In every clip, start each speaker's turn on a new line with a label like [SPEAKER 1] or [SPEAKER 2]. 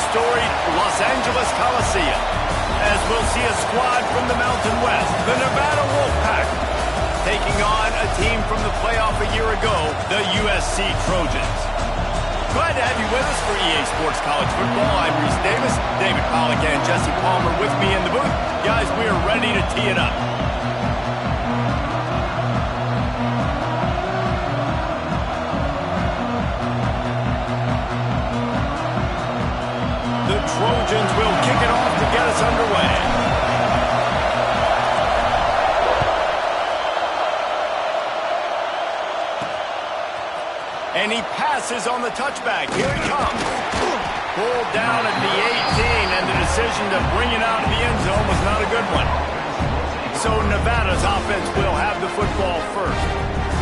[SPEAKER 1] storied Los Angeles Coliseum, as we'll see a squad from the Mountain West, the Nevada Wolfpack, taking on a team from the playoff a year ago, the USC Trojans. Glad to have you with us for EA Sports College Football. I'm Reese Davis, David Pollack and Jesse Palmer with me in the booth. Guys, we are ready to tee it up. The Trojans will kick it off to get us underway. And he passes on the touchback. Here he comes. Pulled down at the 18, and the decision to bring it out of the end zone was not a good one. So Nevada's offense will have the football first.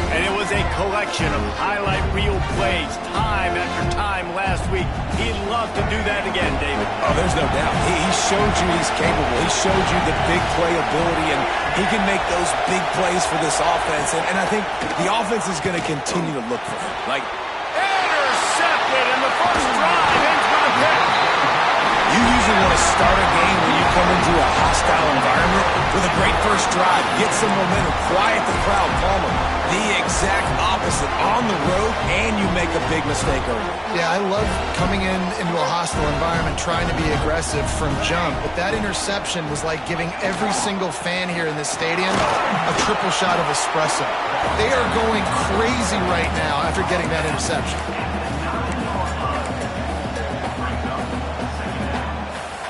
[SPEAKER 1] And it was a collection of highlight reel plays time after time last week. He'd love to do that again, David.
[SPEAKER 2] Oh, there's no doubt. He showed you he's capable. He showed you the big play ability, and he can make those big plays for this offense. And I think the offense is going to continue to look for him.
[SPEAKER 1] Intercepted, and the first drive ends with a pick.
[SPEAKER 2] You usually want to start a game when you come into a hostile environment with a great first drive, get some momentum, quiet the crowd, Palmer. The exact opposite on the road, and you make a big mistake early.
[SPEAKER 3] Yeah, I love coming into a hostile environment, trying to be aggressive from jump, but that interception was like giving every single fan here in this stadium a triple shot of espresso. They are going crazy right now after getting that interception.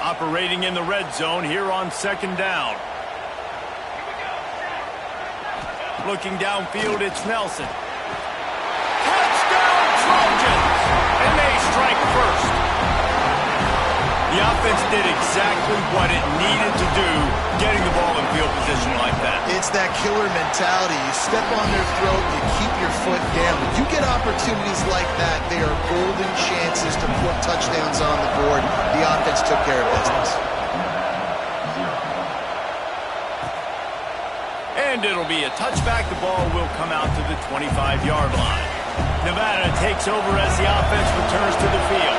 [SPEAKER 1] Operating in the red zone here on second down. Looking downfield, it's Nelson. Touchdown, Trojans! And they strike first. The offense did exactly what it needed to do, getting the ball in field position like that.
[SPEAKER 3] It's that killer mentality. You step on their throat, you keep your foot down. When you get opportunities like that, they are golden chances to put touchdowns on the board. The offense took care of business.
[SPEAKER 1] And it'll be a touchback. The ball will come out to the 25-yard line. Nevada takes over as the offense returns to the field.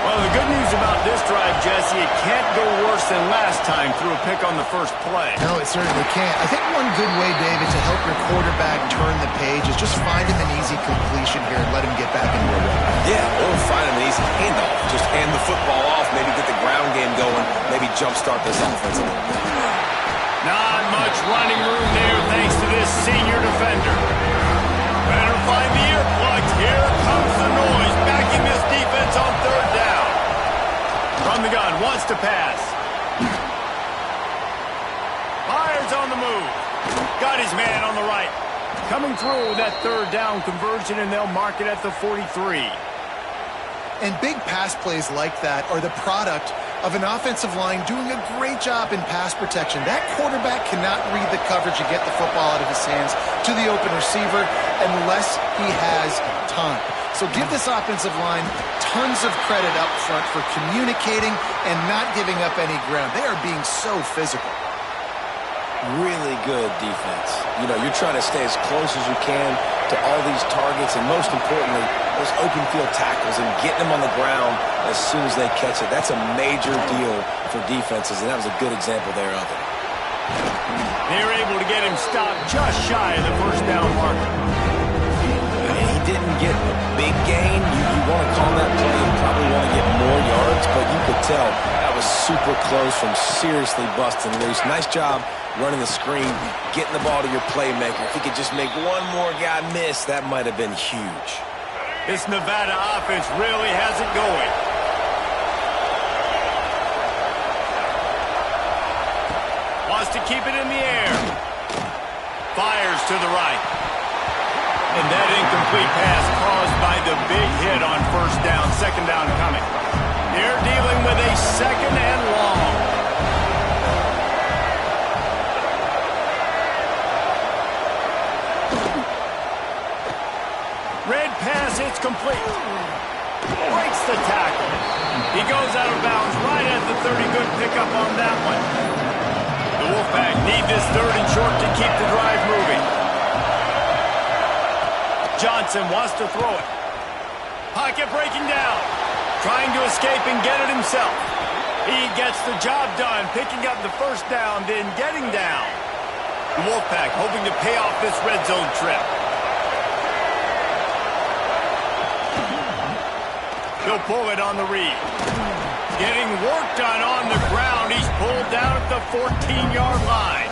[SPEAKER 1] Well, the good news about this drive, Jesse, it can't go worse than last time through a pick on the first play.
[SPEAKER 3] No, it certainly can't. I think one good way, David, to help your quarterback turn the page is just find him an easy completion here and let him get back into a run.
[SPEAKER 2] Yeah, or find him an easy handoff. Just hand the football off, maybe get the ground game going, maybe jumpstart this offense a little bit.
[SPEAKER 1] Not much running room there thanks to this senior defender. Better find the earplugs. Here comes the noise, backing this defense on third down. From the gun, wants to pass. Fires on the move. Got his man on the right. Coming through with that third down conversion, and they'll mark it at the 43.
[SPEAKER 3] And big pass plays like that are the product of an offensive line doing a great job in pass protection. That quarterback cannot read the coverage and get the football out of his hands to the open receiver unless he has time. So give this offensive line tons of credit up front for communicating and not giving up any ground. They are being so physical.
[SPEAKER 2] Really good defense. You know, you're trying to stay as close as you can to all these targets, and most importantly, those open field tackles and getting them on the ground as soon as they catch it. That's a major deal for defenses, and that was a good example there of it.
[SPEAKER 1] They're able to get him stopped just shy of the first down marker.
[SPEAKER 2] And he didn't get a big gain. You want to call that play and probably want to get more yards, but you could tell that was super close from seriously busting loose. Nice job running the screen, getting the ball to your playmaker. If he could just make one more guy miss, that might have been huge.
[SPEAKER 1] This Nevada offense really has it going. Wants to keep it in the air. Fires to the right. And that incomplete pass caused by the big hit on first down. Second down coming. They're dealing with a second and long. Red pass, it's complete. Breaks the tackle. He goes out of bounds right at the 30. Good pickup on that one. The Wolfpack need this third and short to keep the drive moving. Johnson wants to throw it. Pocket breaking down. trying to escape and get it himself. He gets the job done, picking up the first down, then getting down. The Wolfpack hoping to pay off this red zone trip. He'll pull it on the read. Getting work done on the ground. He's pulled down at the 14-yard line.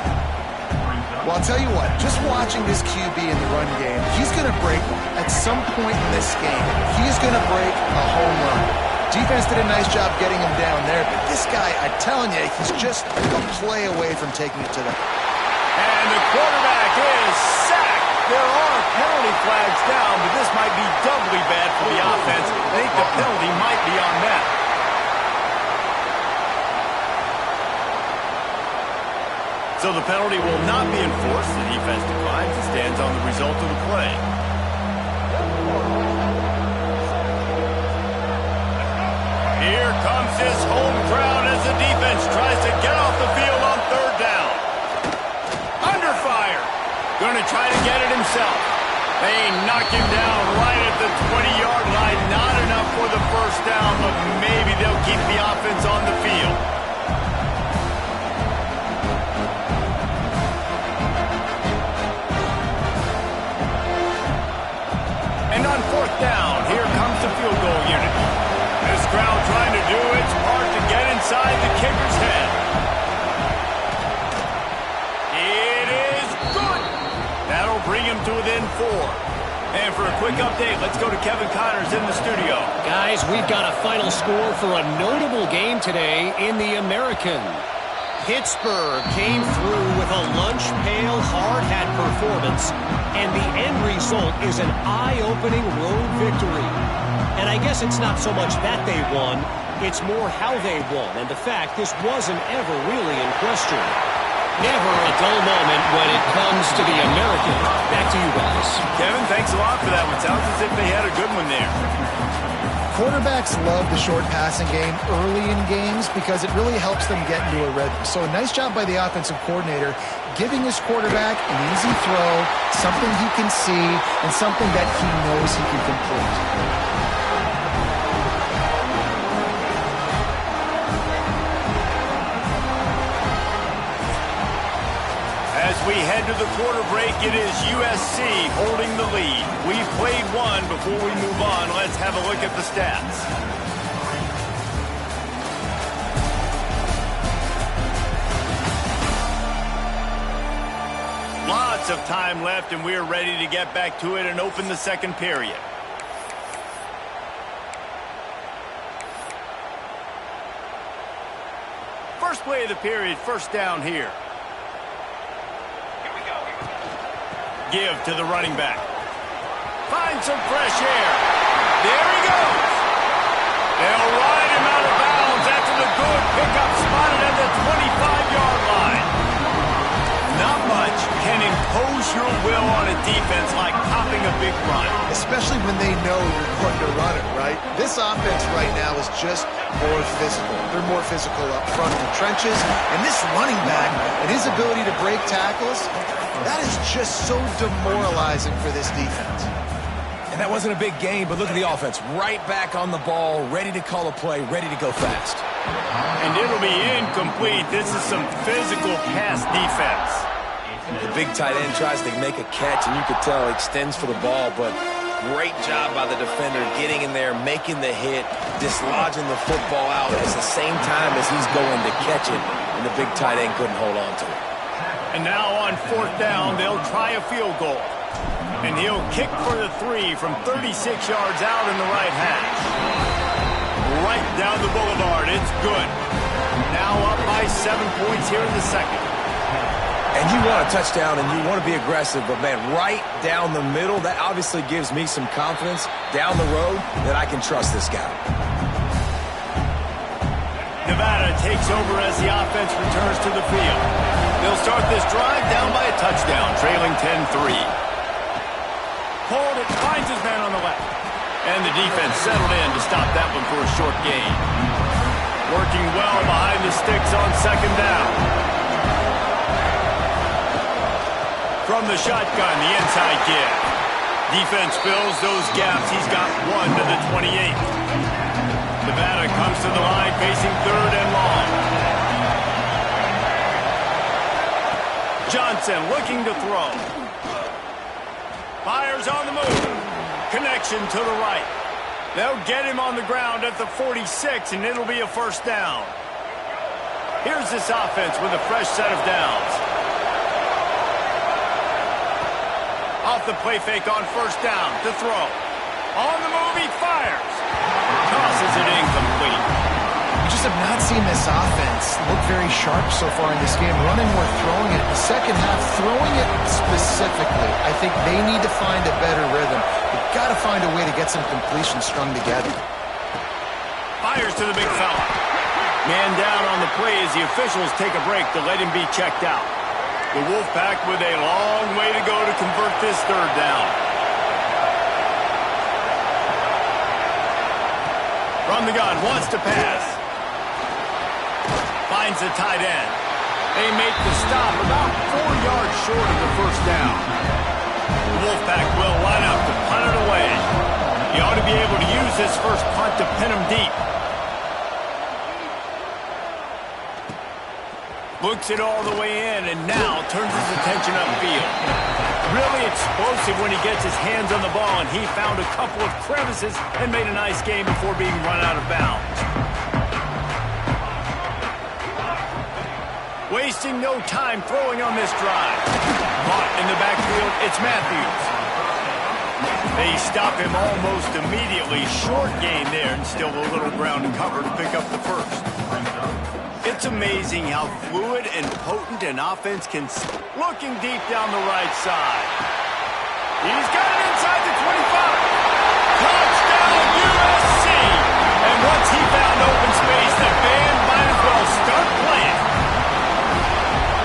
[SPEAKER 3] Well, I'll tell you what, just watching this QB in the run game, he's going to break at some point in this game. He's going to break a home run. Defense did a nice job getting him down there, but this guy, I'm telling you, he's just a play away from taking it to the...
[SPEAKER 1] And the quarterback is sacked. There are penalty flags down, but this might be doubly bad for the offense. I think the penalty might be on that. So the penalty will not be enforced. The defense declines and stands on the result of the play. Here comes his home crowd as the defense tries to get off the field on third down. Under fire. Going to try to get it himself. They knock him down right at the 20-yard line. Not enough for the first down, but maybe they'll keep the offense on the field. And on fourth down, here comes the field goal unit. This crowd trying to do its part to get inside the kicker's head. It is good. That'll bring him to within 4. And for a quick update, let's go to Kevin Connors in the studio.
[SPEAKER 4] Guys, we've got a final score for a notable game today in the American. Pittsburgh came through with a lunch pail hard-hat performance, and the end result is an eye-opening road victory. And I guess it's not so much that they won, it's more how they won, and the fact this wasn't ever really in question. Never a dull moment when it comes to the American. Back to you guys.
[SPEAKER 1] Kevin, thanks a lot for that one. Sounds as if they had a good one there.
[SPEAKER 3] Quarterbacks love the short passing game early in games because it really helps them get into a rhythm. So a nice job by the offensive coordinator giving his quarterback an easy throw, something he can see, and something that he knows he can complete.
[SPEAKER 1] As we head to the quarter break, it is USC holding the lead. We've played one. Before we move on, let's have a look at the stats. Lots of time left, and we're ready to get back to it and open the second period. First play of the period, first down here. Give to the running back. Find some fresh air. There he goes. They'll ride him out of bounds after the good pickup spotted at the 25-yard line. Not much can impose your will on a defense like popping a big run.
[SPEAKER 3] Especially when they know you're going to run it, right? This offense right now is just more physical. They're more physical up front in the trenches. And this running back and his ability to break tackles, that is just so demoralizing for this defense.
[SPEAKER 2] And that wasn't a big game, but look at the offense. Right back on the ball, ready to call a play, ready to go fast.
[SPEAKER 1] And it'll be incomplete. This is some physical pass defense.
[SPEAKER 2] The big tight end tries to make a catch, and you could tell he extends for the ball, but great job by the defender getting in there, making the hit, dislodging the football out at the same time as he's going to catch it, and the big tight end couldn't hold on to it.
[SPEAKER 1] And now on fourth down, they'll try a field goal. And he'll kick for the 3 from 36 yards out in the right hash. Right down the boulevard. It's good. Now up by 7 points here in the second.
[SPEAKER 2] And you want a touchdown and you want to be aggressive, but, man, right down the middle, that obviously gives me some confidence down the road that I can trust this guy.
[SPEAKER 1] Nevada takes over as the offense returns to the field. They'll start this drive down by a touchdown, trailing 10-3. Hold it, finds his man on the left. And the defense settled in to stop that one for a short gain. Working well behind the sticks on second down. From the shotgun, the inside give. Defense fills those gaps. He's got 1 to the 28. Nevada comes to the line facing 3rd and long. Johnson looking to throw. Fires on the move. Connection to the right. They'll get him on the ground at the 46, and it'll be a first down. Here's this offense with a fresh set of downs. Off the play fake on first down to throw. On the move, he fires. Tosses it incomplete.
[SPEAKER 3] We just have not seen this offense look very sharp so far in this game. Running more, throwing it. The second half, throwing it specifically. I think they need to find a better rhythm. They've got to find a way to get some completions strung together.
[SPEAKER 1] Fires to the big fella. Man down on the play as the officials take a break to let him be checked out. The Wolfpack with a long way to go to convert this 3rd down. From the gun, wants to pass. Finds the tight end. They make the stop about 4 yards short of the first down. The Wolfpack will line up to punt it away. He ought to be able to use this first punt to pin him deep. Looks it all the way in, and now turns his attention upfield. Really explosive when he gets his hands on the ball, and he found a couple of crevices and made a nice game before being run out of bounds. Wasting no time throwing on this drive. Caught in the backfield, it's Matthews. They stop him almost immediately. Short gain there, and still a little ground to cover to pick up the first. It's amazing how fluid and potent an offense can... Looking deep down the right side. He's got it inside the 25. Touchdown, USC! And once he found open space, the band might as well start playing.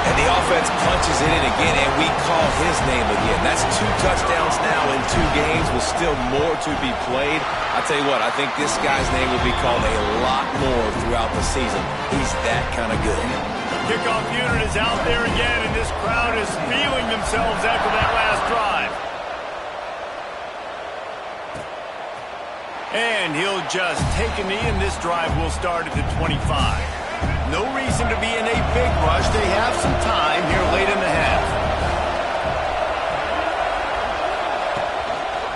[SPEAKER 2] And the offense punches it in again, and we call his name again. That's 2 touchdowns now in 2 games with still more to be played. I tell you what, I think this guy's name will be called a lot more throughout the season. He's that kind of good.
[SPEAKER 1] Kickoff unit is out there again, and this crowd is feeling themselves after that last drive. And he'll just take a knee, and this drive will start at the 25. No reason to be in a big rush. They have some time here late in the half.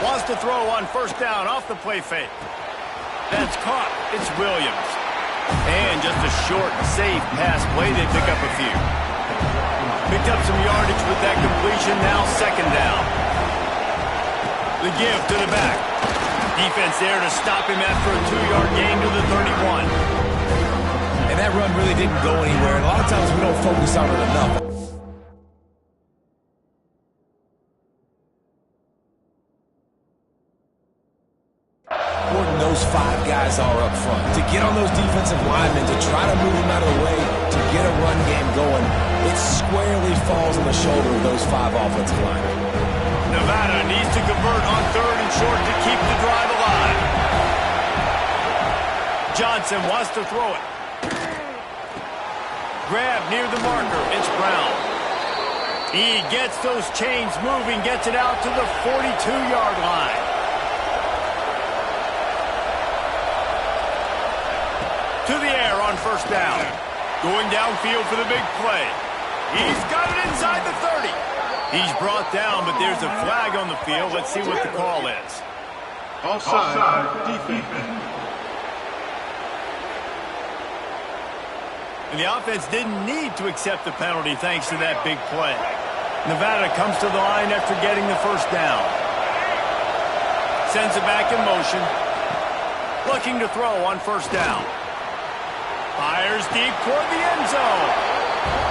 [SPEAKER 1] Wants to throw on first down off the play fake. That's caught. It's Williams. And just a short, safe pass play. They pick up a few. Picked up some yardage with that completion. Now 2nd down. The give to the back. Defense there to stop him after a 2-yard gain to the 31.
[SPEAKER 2] And that run really didn't go anywhere. And a lot of times we don't focus on it enough. Those 5 guys are up front. To get on those defensive linemen, to try to move them out of the way, to get a run game going, it squarely falls on the shoulder of those 5 offensive linemen.
[SPEAKER 1] Nevada needs to convert on 3rd and short to keep the drive alive. Johnson wants to throw it. Grab near the marker. It's Brown. He gets those chains moving, gets it out to the 42-yard line. To the air on first down. Going downfield for the big play. He's got it inside the 30. He's brought down, but there's a flag on the field. Let's see what the call is.
[SPEAKER 5] Offside, defense.
[SPEAKER 1] And the offense didn't need to accept the penalty thanks to that big play. Nevada comes to the line after getting the first down. Sends it back in motion. Looking to throw on first down. Fires deep toward the end zone.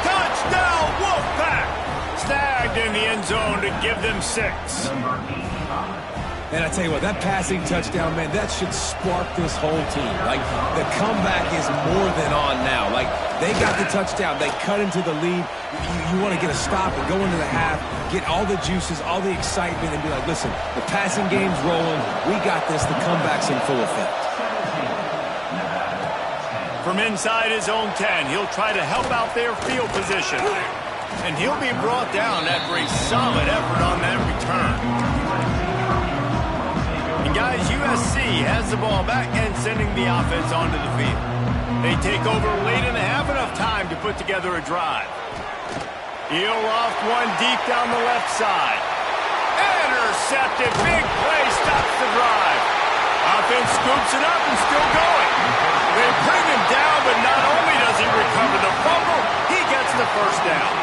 [SPEAKER 1] Touchdown, Wolfpack! Snagged in the end zone to give them 6.
[SPEAKER 2] And I tell you what, that passing touchdown, man, that should spark this whole team. Like, the comeback is more than on now. Like, they got the touchdown. They cut into the lead. You want to get a stop and go into the half, get all the juices, all the excitement, and be like, listen, the passing game's rolling. We got this. The comeback's in full effect.
[SPEAKER 1] From inside his own 10, he'll try to help out their field position. And he'll be brought down after a solid effort on that return. He And guys, USC has the ball back and sending the offense onto the field. They take over late in the half, enough time to put together a drive. He'll loft one deep down the left side. Intercepted. Big play stops the drive. Offense scoops it up and still going. They bring him down, but not only does he recover the fumble, he gets the first down.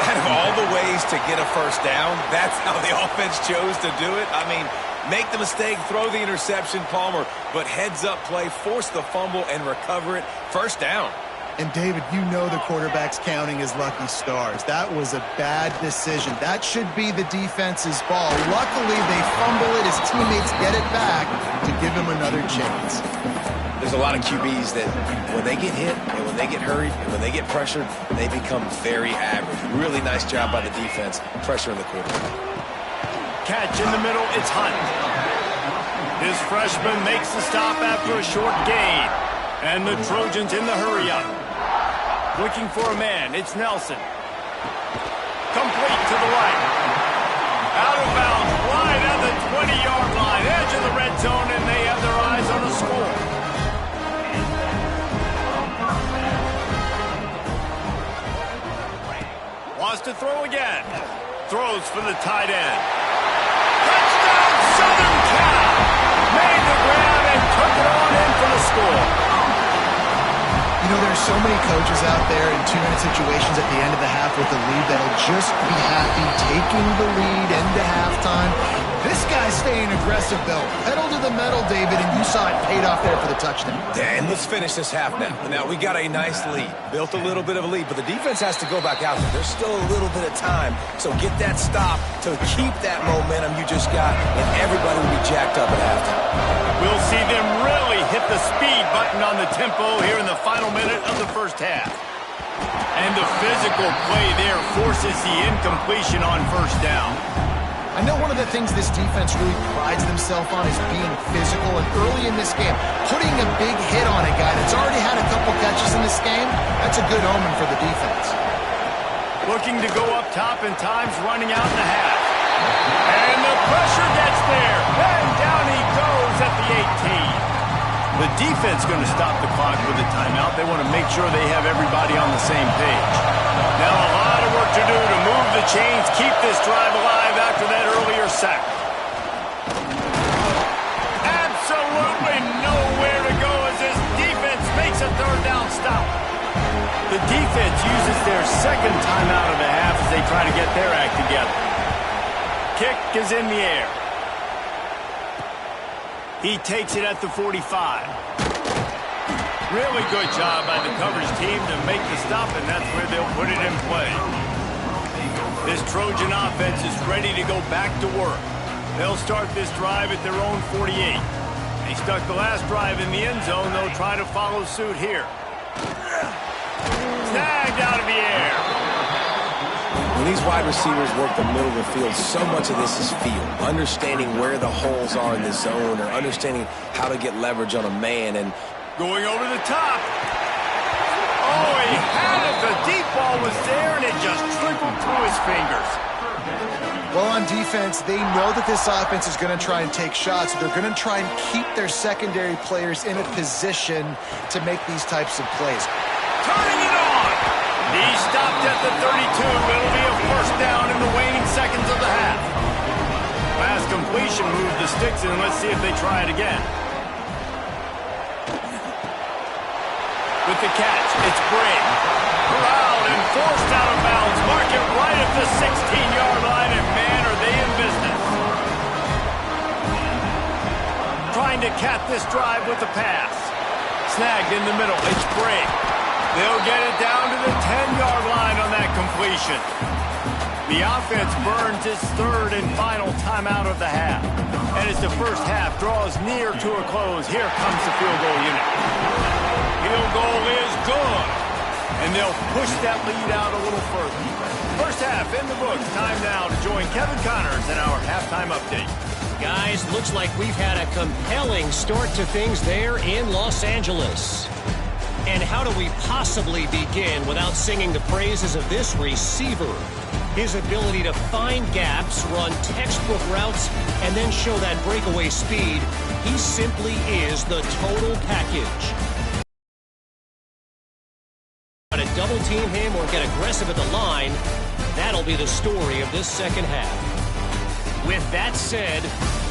[SPEAKER 2] Out of all the ways to get a first down, that's how the offense chose to do it. I mean, make the mistake, throw the interception, Palmer, but heads-up play, force the fumble, and recover it. First down.
[SPEAKER 3] And, David, you know the quarterback's counting his lucky stars. That was a bad decision. That should be the defense's ball. Luckily, they fumble it. His teammates get it back to give him another chance.
[SPEAKER 2] There's a lot of QBs that when they get hit and when they get hurried and when they get pressured, they become very average. Really nice job by the defense, pressuring the quarterback.
[SPEAKER 1] Catch in the middle, it's Hunt. This freshman makes the stop after a short gain. And the Trojans in the hurry-up. Looking for a man, it's Nelson. Complete to the right. Out of bounds, wide at the 20-yard line, edge of the red zone, and they have their eyes on a score. Wants to throw again. Throws for the tight end. Touchdown, Southern Cal! Made the grab and took it on in for the score.
[SPEAKER 3] You know, there's so many coaches out there in two-minute situations at the end of the half with the lead that'll just be happy taking the lead into halftime. This guy's staying aggressive, though. Pedal to the metal, David, and you saw it paid off there for the touchdown.
[SPEAKER 2] And let's finish this half now. Now, we got a nice lead. Built a little bit of a lead, but the defense has to go back out there. There's still a little bit of time, so get that stop to keep that momentum you just got, and everybody will be jacked up at halftime.
[SPEAKER 1] We'll see them really hit the speed button on the tempo here in the final minute of the first half. And the physical play there forces the incompletion on first down.
[SPEAKER 3] I know one of the things this defense really prides themselves on is being physical, and early in this game, putting a big hit on a guy that's already had a couple catches in this game, that's a good omen for the defense.
[SPEAKER 1] Looking to go up top, and time's running out in the half. And the pressure gets there, and down he goes at the 18. The defense going to stop the clock with a timeout. They want to make sure they have everybody on the same page. Now a lot of work to do to move the chains, keep this drive alive after that earlier sack. Absolutely nowhere to go as this defense makes a third down stop. The defense uses their second timeout of the half as they try to get their act together. Kick is in the air. He takes it at the 45. Really good job by the coverage team to make the stop, and that's where they'll put it in play. This Trojan offense is ready to go back to work. They'll start this drive at their own 48. They stuck the last drive in the end zone. They'll try to follow suit here. Snagged out of the air.
[SPEAKER 2] When these wide receivers work the middle of the field, so much of this is feel. Understanding where the holes are in the zone or understanding how to get leverage on a man. And
[SPEAKER 1] going over the top. Oh, he had it. The deep ball was there, and it just trickled through his fingers.
[SPEAKER 3] Well, on defense, they know that this offense is going to try and take shots. They're going to try and keep their secondary players in a position to make these types of plays.
[SPEAKER 1] Turning it on. He stopped at the 32. It'll be a first down in the waning seconds of the half. Last completion moved the sticks in. Let's see if they try it again. With the catch, it's Briggs. Corralled and forced out of bounds. Mark it right at the 16-yard line, and man, are they in business. Trying to cap this drive with the pass. Snagged in the middle, it's Briggs. They'll get it down to the 10-yard line on that completion. The offense burns its third and final timeout of the half. And as the first half draws near to a close, here comes the field goal unit. Field goal is good. And they'll push that lead out a little further. First half in the books. Time now to join Kevin Connors in our halftime update.
[SPEAKER 4] Guys, looks like we've had a compelling start to things there in Los Angeles. And how do we possibly begin without singing the praises of this receiver? His ability to find gaps, run textbook routes, and then show that breakaway speed, he simply is the total package. Try to double team him or get aggressive at the line, that'll be the story of this second half. With that said,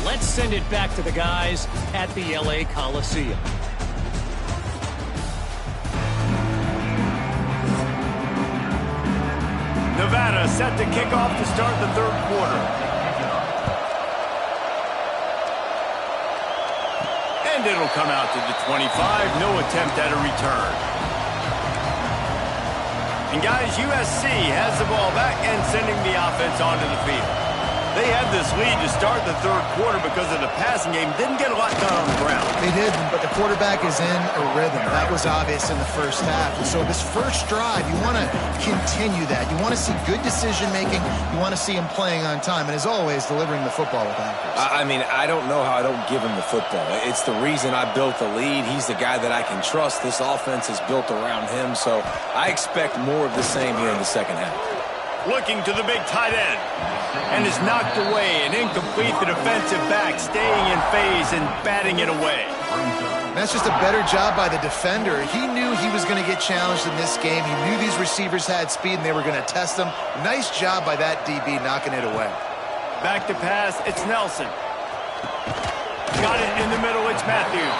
[SPEAKER 4] let's send it back to the guys at the LA Coliseum.
[SPEAKER 1] Nevada set to kick off to start the third quarter. And it'll come out to the 25. No attempt at a return. And guys, USC has the ball back and sending the offense onto the field. They had this lead to start the third quarter because of the passing game. Didn't get a lot done on the ground.
[SPEAKER 3] They didn't, but the quarterback is in a rhythm. That was obvious in the first half. And so this first drive, you want to continue that. You want to see good decision-making. You want to see him playing on time. And as always, delivering the football with accuracy.
[SPEAKER 2] I mean, I don't know how I don't give him the football. It's the reason I built the lead. He's the guy that I can trust. This offense is built around him. So I expect more of the same here in the second half.
[SPEAKER 1] Looking to the big tight end. And is knocked away and incomplete. The defensive back staying in phase and batting it away.
[SPEAKER 3] That's just a better job by the defender. He knew he was going to get challenged in this game. He knew these receivers had speed and they were going to test him. Nice job by that DB knocking it away.
[SPEAKER 1] Back to pass, it's Nelson. Got it in the middle, it's Matthews.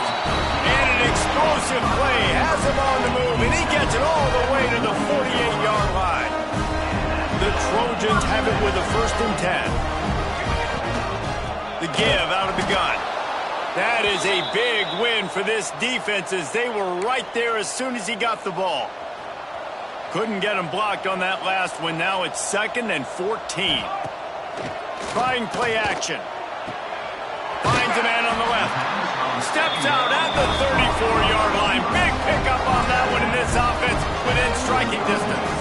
[SPEAKER 1] And an explosive play, has him on the move, and he gets it all the way to the 48-yard line. The Trojans have it with a 1st and 10. The give out of the gun. That is a big win for this defense as they were right there as soon as he got the ball. Couldn't get him blocked on that last one. Now it's 2nd and 14. Trying play action. Finds a man on the left. Steps out at the 34-yard line. Big pickup on that one in this offense within striking distance.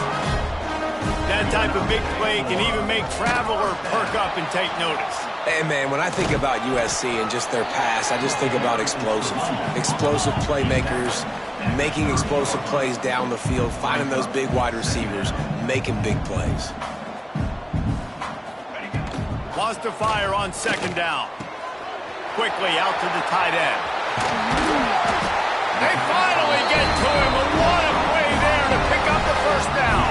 [SPEAKER 1] That type of big play can even make Traveler perk up and take notice.
[SPEAKER 2] Hey, man, when I think about USC and just their pass, I just think about explosive. Explosive playmakers, making explosive plays down the field, finding those big wide receivers, making big plays.
[SPEAKER 1] Lost to fire on 2nd down. Quickly out to the tight end. They finally get to him. What a play there to pick up the 1st down.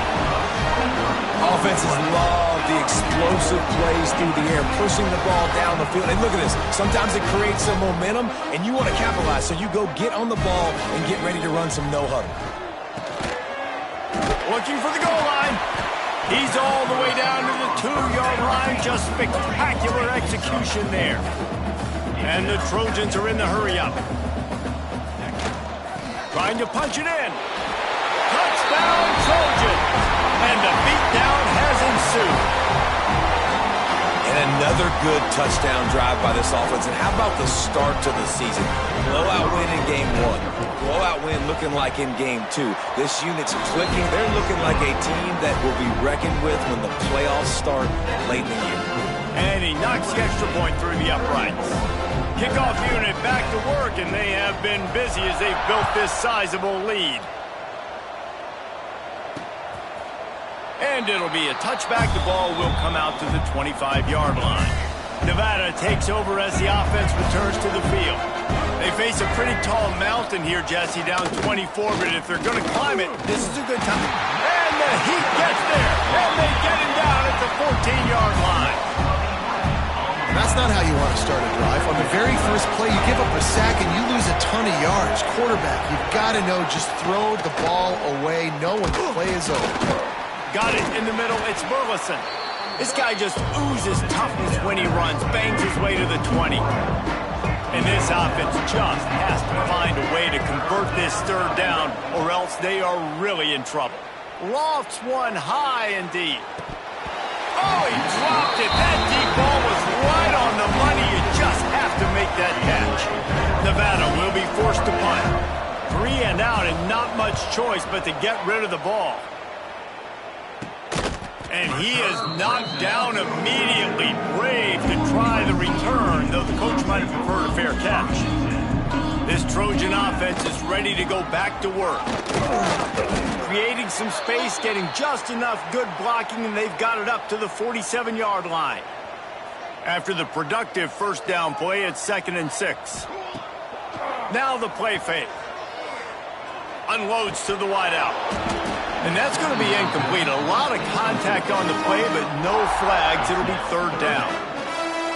[SPEAKER 2] Offenses love the explosive plays through the air, pushing the ball down the field. And look at this. Sometimes it creates some momentum, and you want to capitalize. So you go get on the ball and get ready to run some no-huddle.
[SPEAKER 1] Looking for the goal line. He's all the way down to the 2-yard line. Just spectacular execution there. And the Trojans are in the hurry-up. Trying to punch it in. Touchdown, Trojans. And the beatdown has ensued.
[SPEAKER 2] And another good touchdown drive by this offense. And how about the start to the season? Blowout win in game 1. Blowout win looking like in game 2. This unit's clicking. They're looking like a team that will be reckoned with when the playoffs start late in the year.
[SPEAKER 1] And he knocks the extra point through the uprights. Kickoff unit back to work, and they have been busy as they've built this sizable lead. And it'll be a touchback. The ball will come out to the 25-yard line. Nevada takes over as the offense returns to the field. They face a pretty tall mountain here, Jesse, down 24, but if they're going to climb it, this is a good time. And the Heat gets there, and they get him down at the 14-yard line.
[SPEAKER 3] That's not how you want to start a drive. On the very first play, you give up a sack and you lose a ton of yards. Quarterback, you've got to know, just throw the ball away. Know when the play is over.
[SPEAKER 1] Got it in the middle. It's Burleson. This guy just oozes toughness when he runs. Bangs his way to the 20. And this offense just has to find a way to convert this 3rd down, or else they are really in trouble. Lofts one high and deep. Oh, he dropped it. That deep ball was right on the money. You just have to make that catch. Nevada will be forced to punt. 3 and out and not much choice but to get rid of the ball. And he is knocked down immediately. Brave to try the return, though the coach might have preferred a fair catch. This Trojan offense is ready to go back to work. Creating finding some space, getting just enough good blocking, and they've got it up to the 47-yard line. After the productive first down play, it's 2nd and 6. Now the play fake. Unloads to the wideout. And that's going to be incomplete. A lot of contact on the play, but no flags. It'll be 3rd down.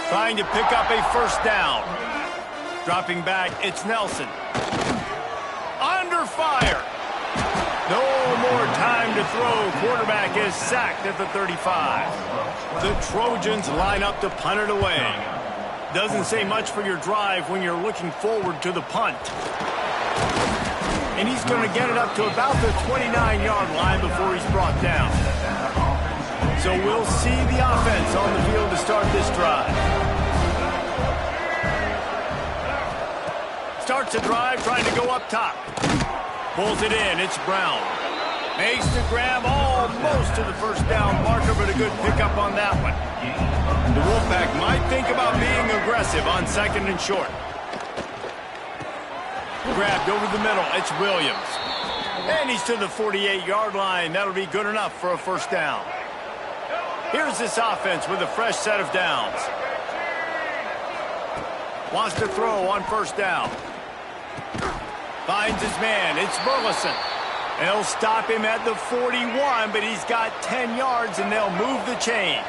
[SPEAKER 1] Trying to pick up a first down. Dropping back, it's Nelson. Under fire. No more time to throw. Quarterback is sacked at the 35. The Trojans line up to punt it away. Doesn't say much for your drive when you're looking forward to the punt. And he's going to get it up to about the 29-yard line before he's brought down. So we'll see the offense on the field to start this drive. Starts the drive trying to go up top. Pulls it in. It's Brown. Makes the grab almost to the first down marker, but a good pickup on that one. The Wolfpack might think about being aggressive on 2nd and short. Grabbed over the middle. It's Williams. And he's to the 48-yard line. That'll be good enough for a first down. Here's this offense with a fresh set of downs. Wants to throw on first down. Finds his man. It's Burleson. They'll stop him at the 41, but he's got 10 yards, and they'll move the chains.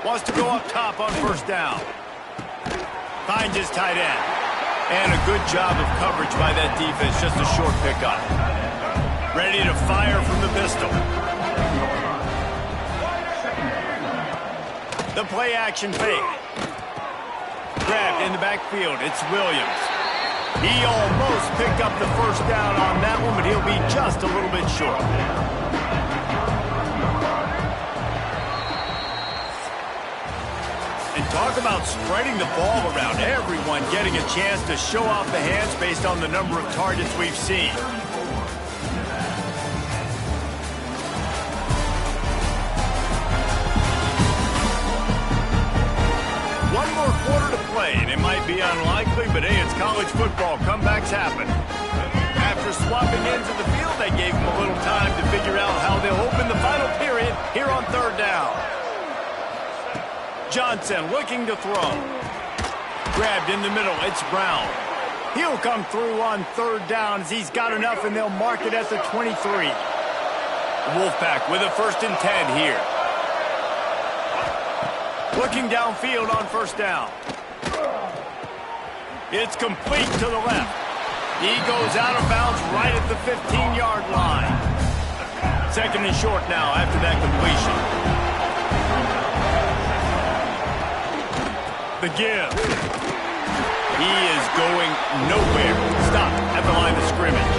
[SPEAKER 1] Wants to go up top on first down. Finds his tight end. And a good job of coverage by that defense. Just a short pickup. Ready to fire from the pistol. The play action fake. Grabbed in the backfield. It's Williams. He almost picked up the first down on that one, but he'll be just a little bit short. And talk about spreading the ball around. Everyone getting a chance to show off the hands based on the number of targets we've seen. One more quarter to play, and it might be unlikely, but hey, it's college football. Comebacks happen. After swapping ends of the field, they gave them a little time to figure out how they'll open the final period here on 3rd down. Johnson looking to throw. Grabbed in the middle. It's Brown. He'll come through on 3rd down as he's got enough, and they'll mark it at the 23. The Wolfpack with a 1st and 10 here. Looking downfield on first down. It's complete to the left. He goes out of bounds right at the 15-yard line. 2nd and short now after that completion. The give. He is going nowhere. Stop at the line of scrimmage.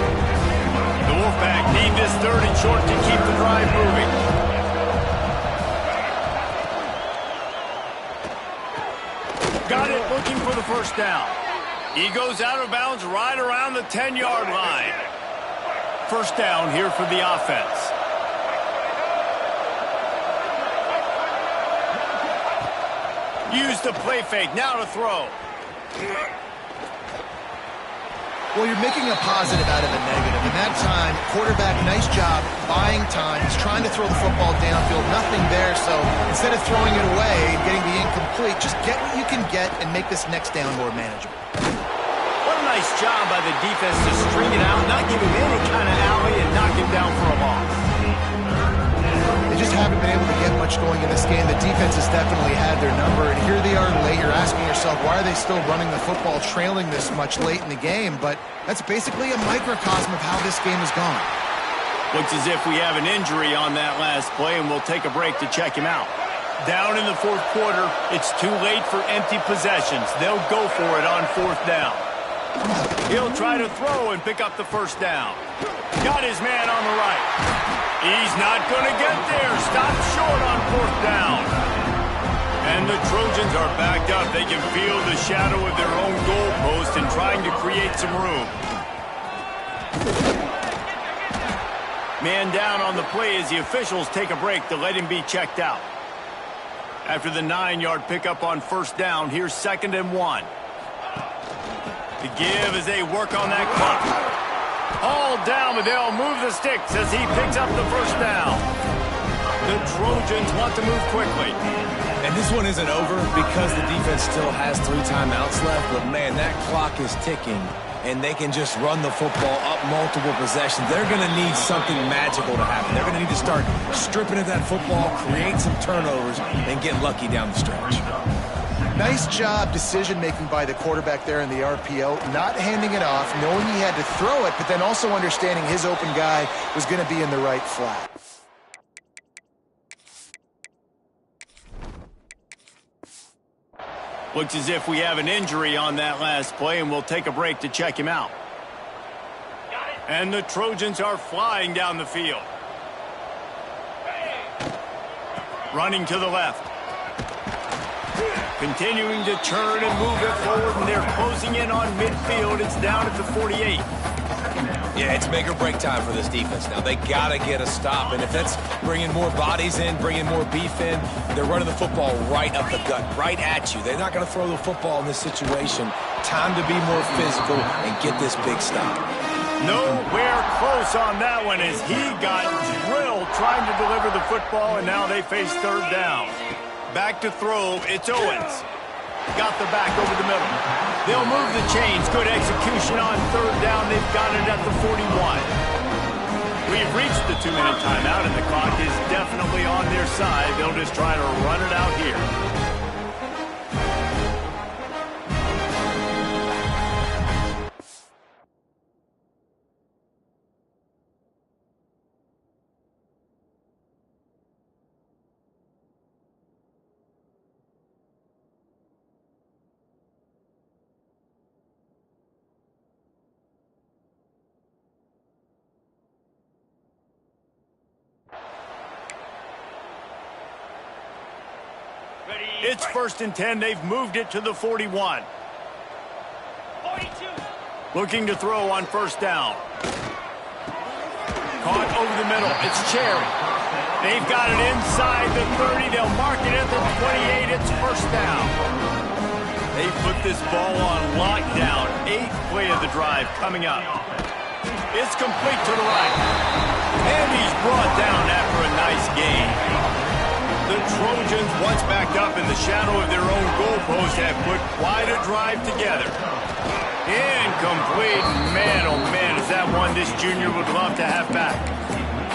[SPEAKER 1] The Wolfpack need this 3rd and short to keep the drive moving. Got it, looking for the first down. He goes out of bounds right around the 10-yard line. First down here for the offense. Use the play fake, now to throw.
[SPEAKER 3] Well, you're making a positive out of a negative. In that time, quarterback, nice job, buying time. He's trying to throw the football downfield, nothing there. So instead of throwing it away and getting the incomplete, just get what you can get and make this next down more manageable.
[SPEAKER 1] What a nice job by the defense to string it out, not give him any kind of alley, and knock him down for a loss.
[SPEAKER 3] They just haven't been able to get much going in this game. The defense has definitely had their number, and here they are late. You're asking yourself, why are they still running the football trailing this much late in the game? But that's basically a microcosm of how this game has gone.
[SPEAKER 1] Looks as if we have an injury on that last play, and we'll take a break to check him out. Down in the 4th quarter, it's too late for empty possessions. They'll go for it on 4th down. He'll try to throw and pick up the first down. Got his man on the right. He's not going to get there. Stopped short on 4th down. And the Trojans are backed up. They can feel the shadow of their own goalpost and trying to create some room. Man down on the play as the officials take a break to let him be checked out. After the 9-yard pickup on first down, here's 2nd and 1. The give as they work on that clock. All down, but they'll move the sticks as he picks up the first down. The Trojans want to move quickly.
[SPEAKER 2] And this one isn't over because the defense still has 3 timeouts left. But, man, that clock is ticking, and they can just run the football up multiple possessions. They're going to need something magical to happen. They're going to need to start stripping at that football, create some turnovers, and get lucky down the stretch.
[SPEAKER 3] Nice job decision-making by the quarterback there in the RPO, not handing it off, knowing he had to throw it, but then also understanding his open guy was going to be in the right flat.
[SPEAKER 1] Looks as if we have an injury on that last play, and we'll take a break to check him out. And the Trojans are flying down the field. Running to the left. Continuing to turn and move it forward, and they're closing in on midfield. It's down at the 48.
[SPEAKER 2] Yeah, it's make or break time for this defense now. They got to get a stop, and if that's bringing more bodies in, bringing more beef in, they're running the football right up the gut, right at you. They're not going to throw the football in this situation. Time to be more physical and get this big stop.
[SPEAKER 1] Nowhere close on that one as he got drilled trying to deliver the football, and now they face third down. Back to throw, it's Owens. Got the back over the middle. They'll move the chains. Good execution on third down. They've got it at the 41. We've reached the 2-minute timeout, and the clock is definitely on their side. They'll just try to run it out here. It's 1st and 10. They've moved it to the 41. 42. Looking to throw on first down. Caught over the middle. It's Cherry. They've got it inside the 30. They'll mark it at the 28. It's first down. They put this ball on lockdown. 8th play of the drive coming up. It's complete to the right. And he's brought down after a nice gain. The Trojans, once backed up in the shadow of their own goalpost, have put quite a drive together. Incomplete. Man, oh man, is that one this junior would love to have back.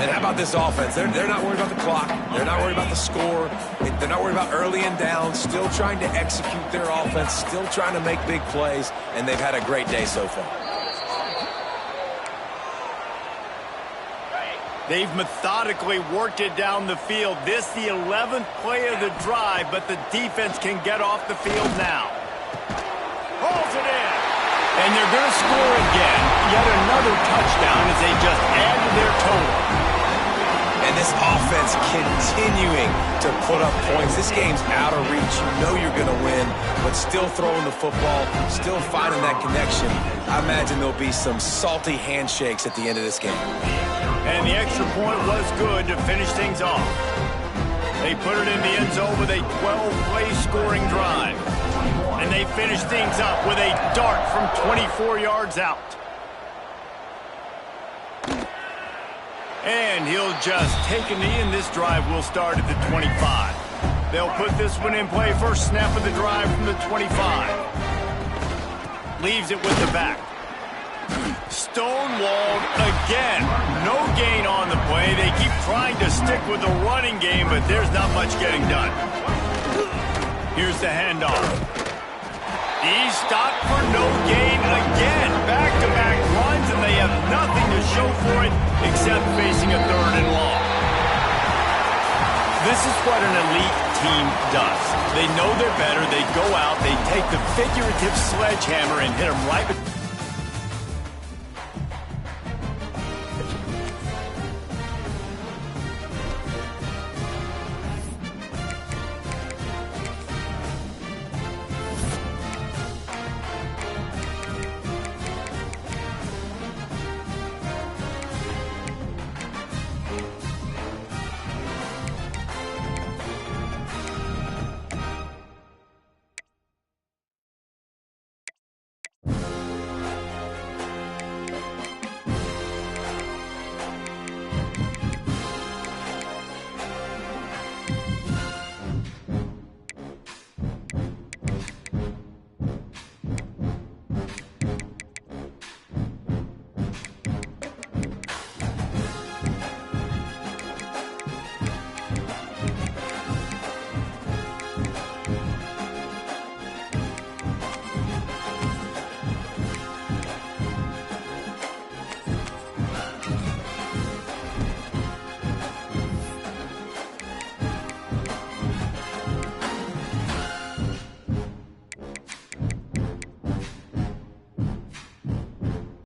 [SPEAKER 2] And how about this offense? They're not worried about the clock. They're not worried about the score. They're not worried about early and down. Still trying to execute their offense. Still trying to make big plays. And they've had a great day so far.
[SPEAKER 1] They've methodically worked it down the field. This the 11th play of the drive, but the defense can get off the field now. Hauls it in. And they're going to score again. Yet another touchdown as they just add to their total.
[SPEAKER 2] And this offense continuing to put up points. This game's out of reach. You know you're going to win, but still throwing the football, still finding that connection. I imagine there'll be some salty handshakes at the end of this game.
[SPEAKER 1] And the extra point was good to finish things off. They put it in the end zone with a 12-play scoring drive. And they finish things up with a dart from 24 yards out. And he'll just take a knee, and this drive will start at the 25. They'll put this one in play. First snap of the drive from the 25. Leaves it with the back. Stonewalled again. No gain on the play. They keep trying to stick with the running game, but there's not much getting done. Here's the handoff. He's stopped for no gain again. Back-to-back runs, and they have nothing to show for it except facing a 3rd and long. This is what an elite team does. They know they're better. They go out. They take the figurative sledgehammer and hit them right